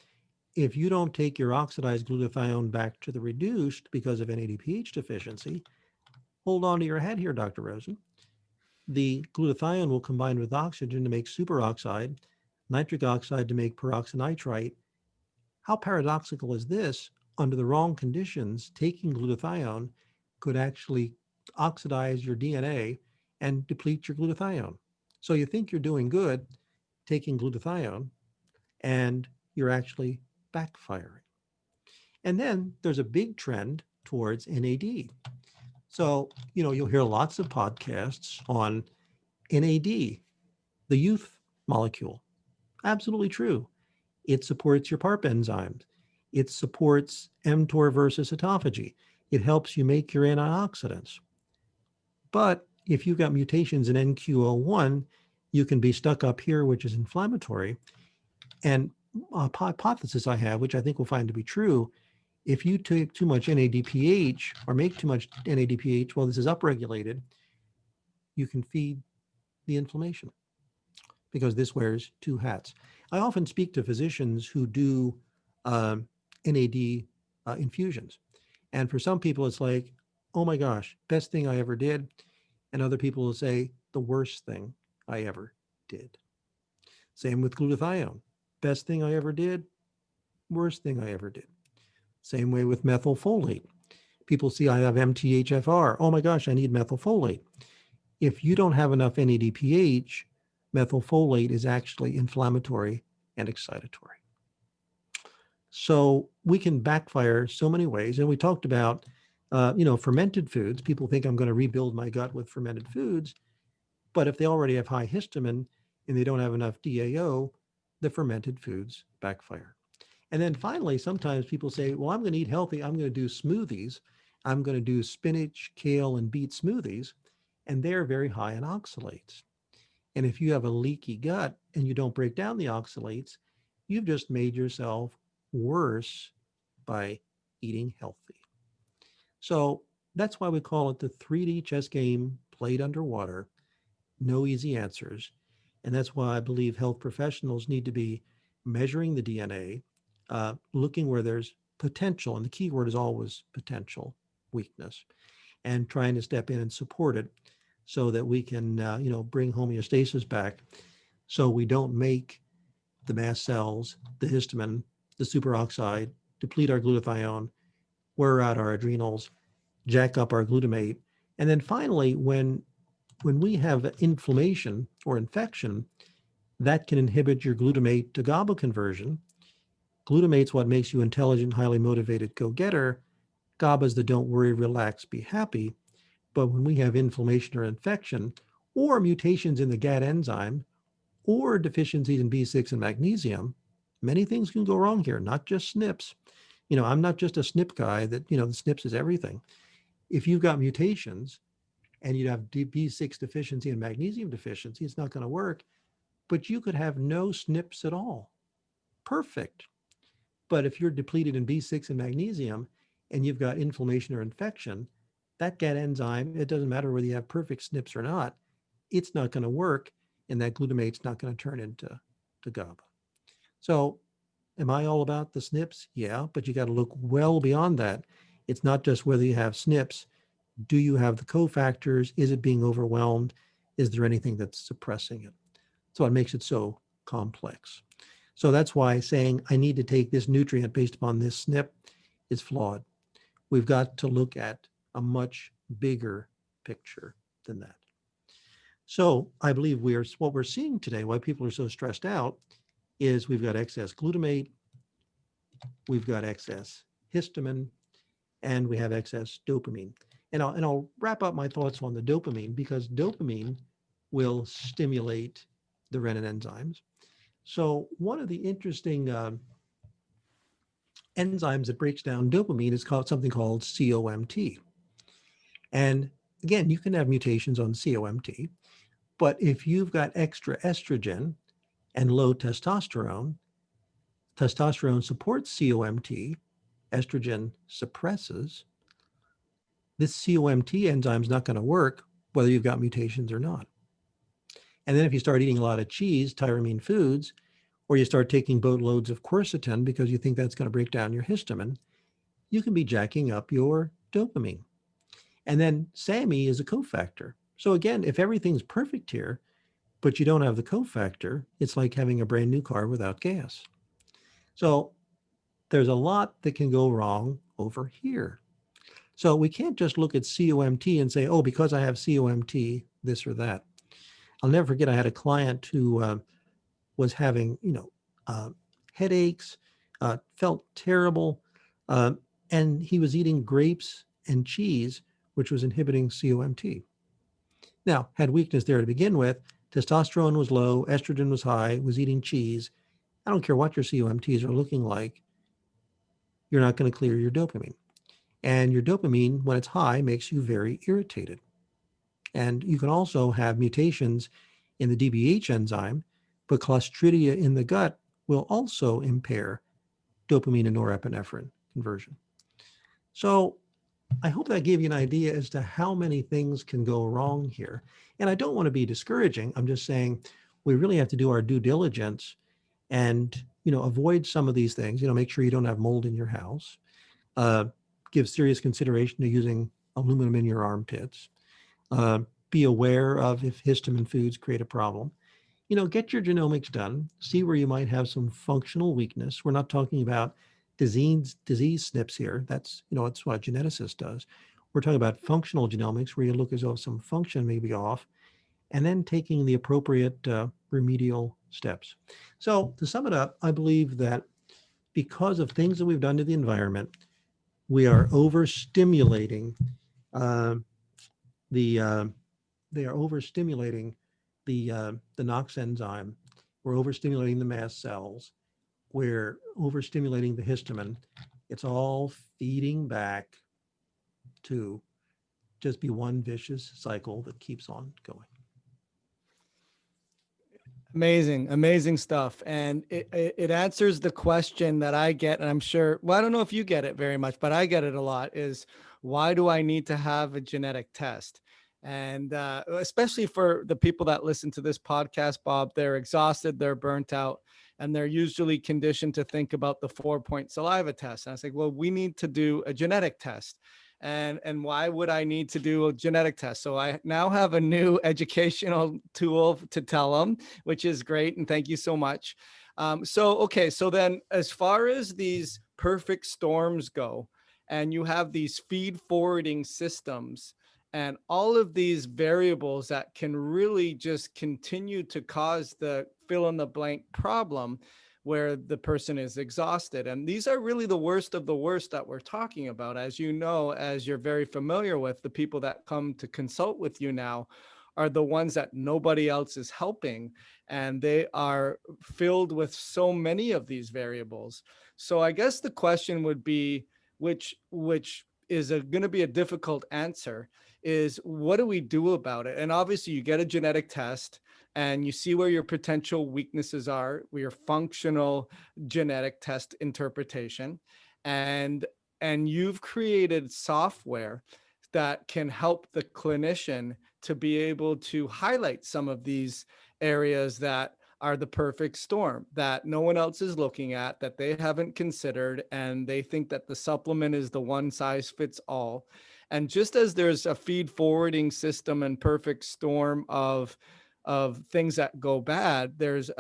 If you don't take your oxidized glutathione back to the reduced because of NADPH deficiency, hold on to your head here, Dr. Rosen. the glutathione will combine with oxygen to make superoxide, nitric oxide to make peroxynitrite. How paradoxical is this? Under the wrong conditions, taking glutathione could actually oxidize your DNA and deplete your glutathione. So you think you're doing good taking glutathione, and you're actually backfiring. And then there's a big trend towards NAD. So, you'll hear lots of podcasts on NAD, the youth molecule. Absolutely true. It supports your PARP enzymes. It supports mTOR versus autophagy. It helps you make your antioxidants. But if you've got mutations in NQO1, you can be stuck up here, which is inflammatory. And a hypothesis I have, which I think we'll find to be true, if you take too much NADPH or make too much NADPH, well, this is upregulated, you can feed the inflammation because this wears two hats. I often speak to physicians who do NAD infusions. And for some people, it's like, oh my gosh, best thing I ever did. And other people will say, the worst thing I ever did. Same with glutathione. Best thing I ever did, worst thing I ever did. Same way with methylfolate. People see I have MTHFR. Oh my gosh, I need methylfolate. If you don't have enough NADPH, methylfolate is actually inflammatory and excitatory. So we can backfire so many ways. And we talked about, fermented foods. People think I'm going to rebuild my gut with fermented foods. But if they already have high histamine and they don't have enough DAO, the fermented foods backfire. And then finally, sometimes people say, well, I'm going to eat healthy. I'm going to do smoothies. I'm going to do spinach, kale, and beet smoothies. And they're very high in oxalates. And if you have a leaky gut and you don't break down the oxalates, you've just made yourself worse by eating healthy. So that's why we call it the 3D chess game played underwater. No easy answers. And that's why I believe health professionals need to be measuring the DNA, looking where there's potential, and the key word is always potential weakness, and trying to step in and support it so that we can, bring homeostasis back so we don't make the mast cells, the histamine, the superoxide, deplete our glutathione, wear out our adrenals, jack up our glutamate. And then finally, when we have inflammation or infection, that can inhibit your glutamate to GABA conversion. Glutamate's what makes you intelligent, highly motivated, go-getter. GABA's the don't worry, relax, be happy. But when we have inflammation or infection, or mutations in the GAD enzyme, or deficiencies in B6 and magnesium, many things can go wrong here, not just SNPs. I'm not just a SNP guy that, the SNPs is everything. If you've got mutations and you have B6 deficiency and magnesium deficiency, it's not going to work. But you could have no SNPs at all. Perfect. But if you're depleted in B6 and magnesium and you've got inflammation or infection, that GAD enzyme, it doesn't matter whether you have perfect SNPs or not, it's not going to work, and that glutamate's not going to turn into GABA. So am I all about the SNPs? Yeah, but you got to look well beyond that. It's not just whether you have SNPs. Do you have the cofactors? Is it being overwhelmed? Is there anything that's suppressing it? So it makes it so complex. So that's why saying I need to take this nutrient based upon this SNP is flawed. We've got to look at a much bigger picture than that. So I believe what we're seeing today, why people are so stressed out, is we've got excess glutamate, we've got excess histamine, and we have excess dopamine. And I'll wrap up my thoughts on the dopamine, because dopamine will stimulate the renin enzymes. So one of the interesting enzymes that breaks down dopamine is something called COMT. And again, you can have mutations on COMT, but if you've got extra estrogen and low testosterone, testosterone supports COMT, estrogen suppresses. This COMT enzyme is not going to work whether you've got mutations or not. And then if you start eating a lot of cheese, tyramine foods, or you start taking boatloads of quercetin because you think that's going to break down your histamine, you can be jacking up your dopamine. And then SAMe is a cofactor. So again, if everything's perfect here, but you don't have the cofactor, it's like having a brand new car without gas. So there's a lot that can go wrong over here. So we can't just look at COMT and say, oh, because I have COMT, this or that. I'll never forget, I had a client who was having, headaches, felt terrible, uh, and he was eating grapes and cheese, which was inhibiting COMT. Now, had weakness there to begin with, testosterone was low, estrogen was high, was eating cheese. I don't care what your COMTs are looking like, you're not going to clear your dopamine. And your dopamine, when it's high, makes you very irritated. And you can also have mutations in the DBH enzyme, but Clostridia in the gut will also impair dopamine and norepinephrine conversion. So I hope that gave you an idea as to how many things can go wrong here. And I don't want to be discouraging. I'm just saying we really have to do our due diligence and, avoid some of these things. Make sure you don't have mold in your house. Uh, give serious consideration to using aluminum in your armpits. Be aware of if histamine foods create a problem. Get your genomics done, see where you might have some functional weakness. We're not talking about disease SNPs here. That's what a geneticist does. We're talking about functional genomics where you look as though some function may be off, and then taking the appropriate remedial steps. So to sum it up, I believe that because of things that we've done to the environment, we are overstimulating uh, the they are overstimulating the NOx enzyme. We're overstimulating the mast cells. We're overstimulating the histamine. It's all feeding back to just be one vicious cycle that keeps on going. Amazing, amazing stuff. And it answers the question that I get, and I'm sure, well, I don't know if you get it very much, but I get it a lot, is why do I need to have a genetic test? And especially for the people that listen to this podcast, Bob, they're exhausted, they're burnt out, and they're usually conditioned to think about the 4-point saliva test. And I say, well, we need to do a genetic test. And why would I need to do a genetic test? So I now have a new educational tool to tell them, which is great. And thank you so much. Okay. So then as far as these perfect storms go, and you have these feed forwarding systems and all of these variables that can really just continue to cause the fill in the blank problem where the person is exhausted. And these are really the worst of the worst that we're talking about. As you know, as you're very familiar with, the people that come to consult with you now are the ones that nobody else is helping. And they are filled with so many of these variables. So I guess the question would be, which is going to be a difficult answer, is what do we do about it? And obviously you get a genetic test and you see where your potential weaknesses are, where your functional genetic test interpretation, and you've created software that can help the clinician to be able to highlight some of these areas that are the perfect storm that no one else is looking at, that they haven't considered, and they think that the supplement is the one size fits all. And just as there's a feed forwarding system and perfect storm of things that go bad, there's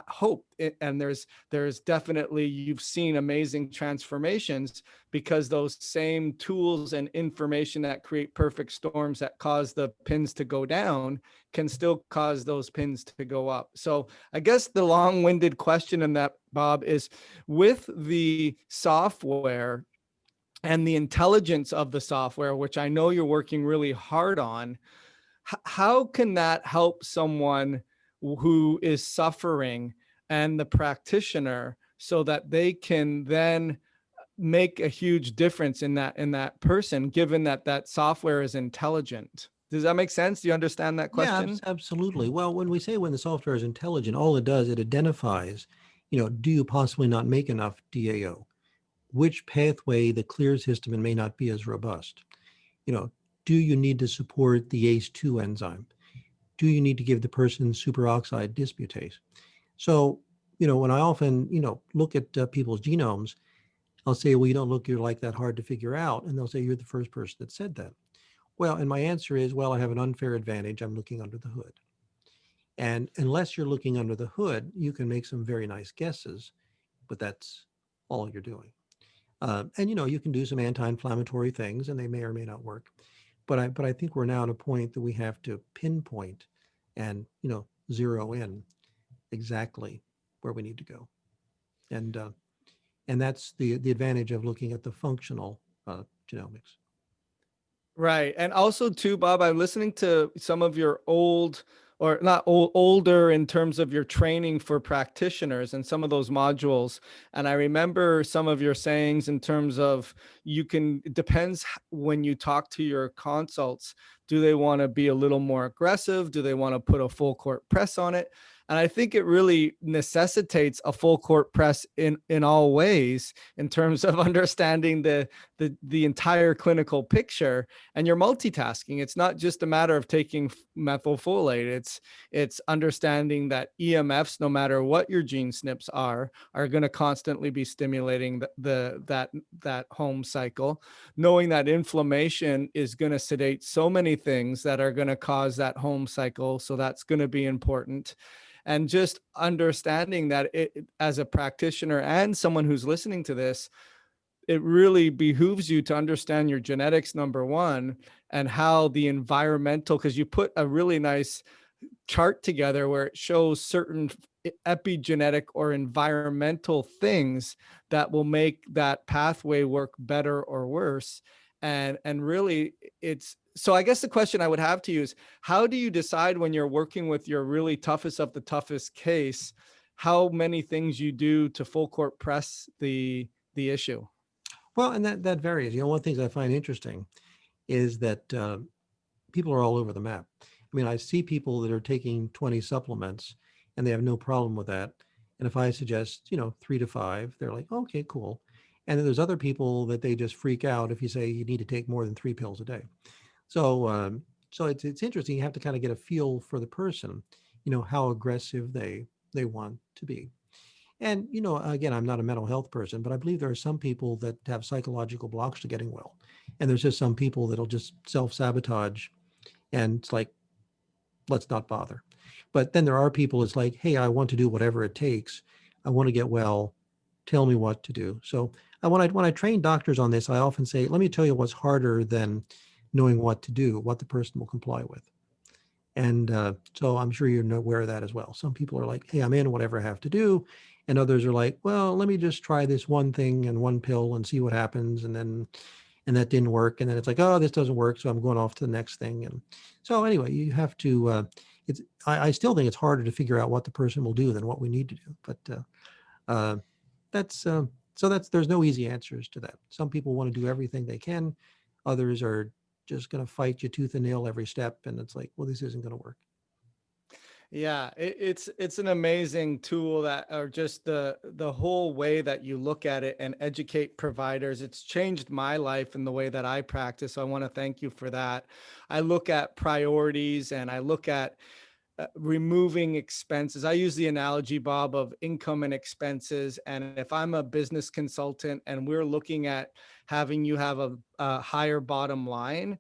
hope. And there's definitely, you've seen amazing transformations because those same tools and information that create perfect storms that cause the pins to go down can still cause those pins to go up. So I guess the long-winded question in that, Bob, is with the software and the intelligence of the software, which I know you're working really hard on, how can that help someone who is suffering and the practitioner so that they can then make a huge difference in that person, given that that software is intelligent? Does that make sense? Do you understand that Yeah, question? absolutely. Well, when we say when the software is intelligent, all it does, it identifies, do you possibly not make enough DAO? Which pathway that clears histamine may not be as robust? You know, do you need to support the ACE2 enzyme? Do you need to give the person superoxide dismutase? So, when I often, look at people's genomes, I'll say, well, you don't look you're like that hard to figure out. And they'll say, you're the first person that said that. Well, and my answer is, well, I have an unfair advantage. I'm looking under the hood. And unless you're looking under the hood, you can make some very nice guesses, but that's all you're doing. And you can do some anti-inflammatory things, and they may or may not work. But I think we're now at a point that we have to pinpoint and zero in exactly where we need to go. And that's the advantage of looking at the functional genomics. Right. And also too, Bob, I'm listening to some of your old or not old, older in terms of your training for practitioners and some of those modules. And I remember some of your sayings in terms of it depends when you talk to your consults, do they want to be a little more aggressive? Do they want to put a full court press on it? And I think it really necessitates a full court press in all ways in terms of understanding the entire clinical picture, and you're multitasking. It's not just a matter of taking methylfolate. It's understanding that EMFs, no matter what your gene SNPs are going to constantly be stimulating that home cycle. Knowing that inflammation is going to sedate so many things that are going to cause that home cycle, so that's going to be important. And just understanding that as a practitioner and someone who's listening to this, it really behooves you to understand your genetics, number one, and how the environmental, because you put a really nice chart together where it shows certain epigenetic or environmental things that will make that pathway work better or worse. And really it's, so I guess the question I would have to you is, how do you decide when you're working with your really toughest of the toughest case, how many things you do to full court press the issue? Well, and that varies. One of the things I find interesting is that people are all over the map. I mean, I see people that are taking 20 supplements and they have no problem with that. And if I suggest, 3 to 5, they're like, okay, cool. And then there's other people that they just freak out if you say you need to take more than 3 pills a day. So it's interesting. You have to kind of get a feel for the person, how aggressive they want to be. And, again, I'm not a mental health person, but I believe there are some people that have psychological blocks to getting well. And there's just some people that'll just self-sabotage, and it's like, let's not bother. But then there are people, it's like, hey, I want to do whatever it takes. I want to get well. Tell me what to do. So when I train doctors on this, I often say, let me tell you what's harder than knowing what to do, what the person will comply with. And so I'm sure you're aware of that as well. Some people are like, hey, I'm in, whatever I have to do. And others are like, well, let me just try this one thing and one pill and see what happens. And that didn't work. And then it's like, oh, this doesn't work. So I'm going off to the next thing. And so anyway, you have to, I still think it's harder to figure out what the person will do than what we need to do. But there's no easy answers to that. Some people want to do everything they can. Others are just going to fight you tooth and nail every step. And it's like, well, this isn't going to work. Yeah, it's an amazing tool, that, or just the whole way that you look at it and educate providers. It's changed my life in the way that I practice. So I want to thank you for that. I look at priorities and I look at removing expenses. I use the analogy, Bob, of income and expenses. And if I'm a business consultant and we're looking at having you have a higher bottom line,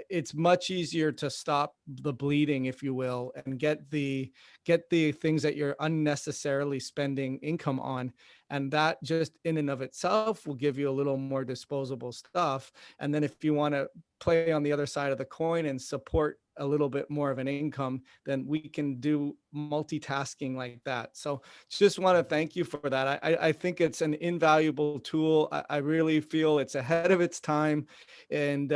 it's much easier to stop the bleeding, if you will, and get the things that you're unnecessarily spending income on. And that just in and of itself will give you a little more disposable stuff. And then if you want to play on the other side of the coin and support a little bit more of an income, then we can do multitasking like that. So just want to thank you for that. I think it's an invaluable tool. I really feel it's ahead of its time, and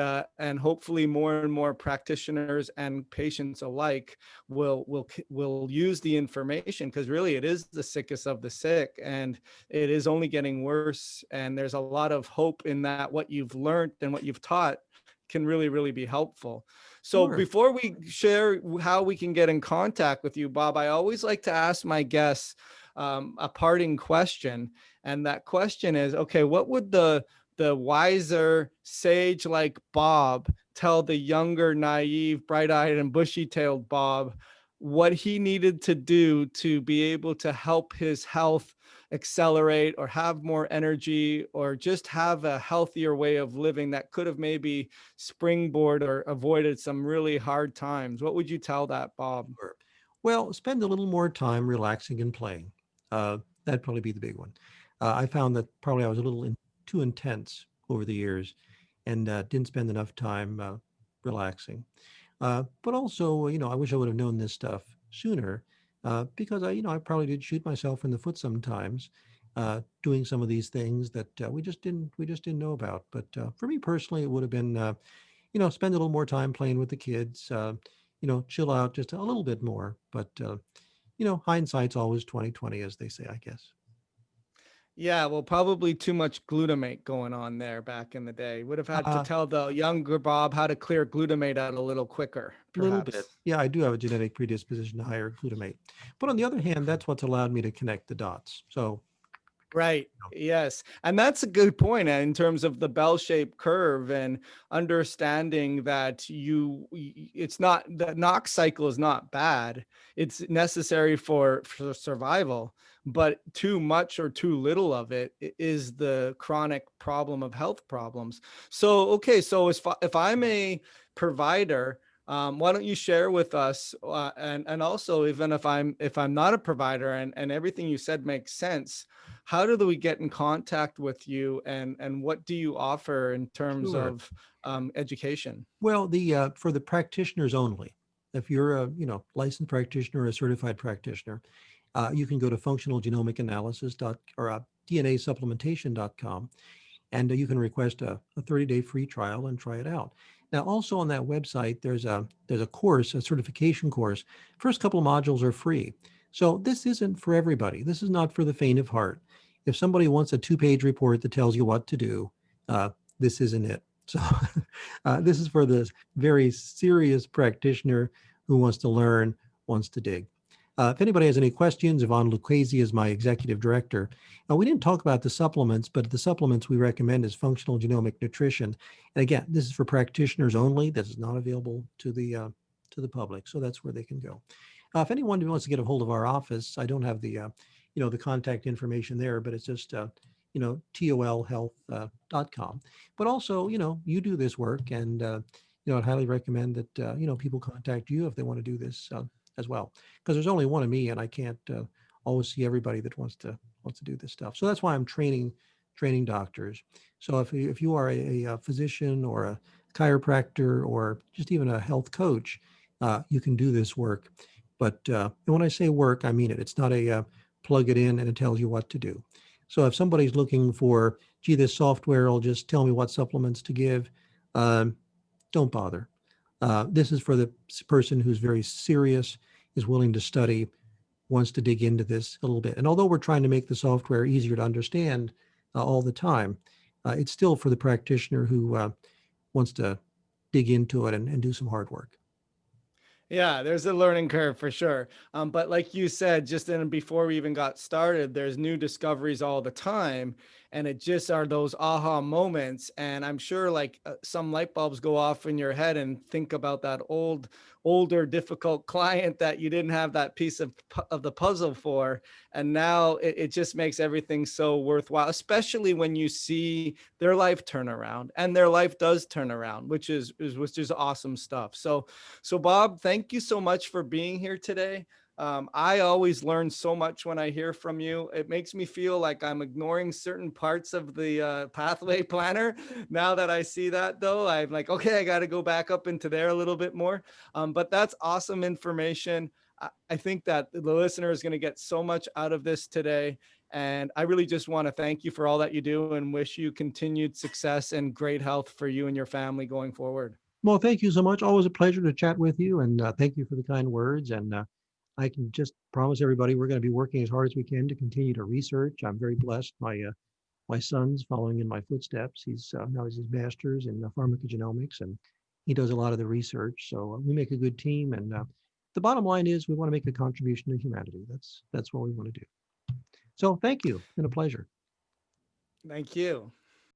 hopefully more and more practitioners and patients alike will use the information, because really it is the sickest of the sick, and it is only getting worse. And there's a lot of hope in that what you've learned and what you've taught can really, really be helpful. So Sure. before we share how we can get in contact with you, Bob, I always like to ask my guests a parting question. And that question is, okay, what would the wiser sage like Bob tell the younger, naive, bright-eyed, and bushy-tailed Bob what he needed to do to be able to help his health accelerate or have more energy or just have a healthier way of living that could have maybe springboard or avoided some really hard times, what would you tell that, Bob? Sure. Well, spend a little more time relaxing and playing. That'd probably be the big one. I found that probably I was a little too intense over the years and didn't spend enough time relaxing. But also, I wish I would have known this stuff sooner because I probably did shoot myself in the foot sometimes doing some of these things that we just didn't know about. But for me personally, it would have been spend a little more time playing with the kids, chill out just a little bit more. But hindsight's always 2020, as they say, I guess. Yeah, well, probably too much glutamate going on there back in the day. Would have had to A tell the younger Bob how to clear glutamate out a little quicker, little bit. perhaps. Yeah, I do have a genetic predisposition to higher glutamate. But on the other hand, that's what's allowed me to connect the dots. So, Right. Yes. And that's a good point in terms of the bell-shaped curve and understanding that it's not, the knock cycle is not bad. It's necessary for survival, but too much or too little of it is the chronic problem of health problems. So, okay. So if I'm a provider, why don't you share with us, and also even if I'm not a provider and everything you said makes sense, how do we get in contact with you, and what do you offer in terms sure. of education? Well, the for the practitioners only. If you're a licensed practitioner or a certified practitioner, you can go to DNA supplementation.com, and you can request a 30-day free trial and try it out. Now, also on that website, there's a course, a certification course. First couple of modules are free. So this isn't for everybody. This is not for the faint of heart. If somebody wants a 2-page report that tells you what to do, uh, this isn't it. So this is for the very serious practitioner who wants to learn, wants to dig. If anybody has any questions, Yvonne Lucchese is my executive director. We didn't talk about the supplements, but the supplements we recommend is functional genomic nutrition. And again, this is for practitioners only. This is not available to the public, so that's where they can go. If anyone wants to get a hold of our office, I don't have the contact information there, but it's just tolhealth.com. But also, you do this work, and I'd highly recommend that people contact you if they want to do this as well, because there's only one of me, and I can't always see everybody that wants to do this stuff. So that's why I'm training doctors. So if you are a physician or a chiropractor or just even a health coach, you can do this work. But and when I say work, I mean it. It's not a plug it in and it tells you what to do. So if somebody's looking for, gee, this software will just tell me what supplements to give, um, don't bother. This is for the person who's very serious, is willing to study, wants to dig into this a little bit. And although we're trying to make the software easier to understand all the time, it's still for the practitioner who wants to dig into it and do some hard work. Yeah, there's a learning curve for sure. But like you said, just in before we even got started, there's new discoveries all the time. And it just are those aha moments. And I'm sure like some light bulbs go off in your head and think about that older, difficult client that you didn't have that piece of the puzzle for. And now it just makes everything so worthwhile, especially when you see their life turn around, and their life does turn around, which is awesome stuff. So, Bob, thank you so much for being here today. I always learn so much when I hear from you. It makes me feel like I'm ignoring certain parts of the pathway planner. Now that I see that, though, I'm like, okay, I got to go back up into there a little bit more. But that's awesome information. I think that the listener is going to get so much out of this today. And I really just want to thank you for all that you do and wish you continued success and great health for you and your family going forward. Well, thank you so much. Always a pleasure to chat with you, and thank you for the kind words. And I can just promise everybody we're going to be working as hard as we can to continue to research. I'm very blessed. My son's following in my footsteps. He's now has his master's in pharmacogenomics, and he does a lot of the research. So we make a good team, and the bottom line is we want to make a contribution to humanity. That's what we want to do. So thank you. It's been a pleasure. Thank you.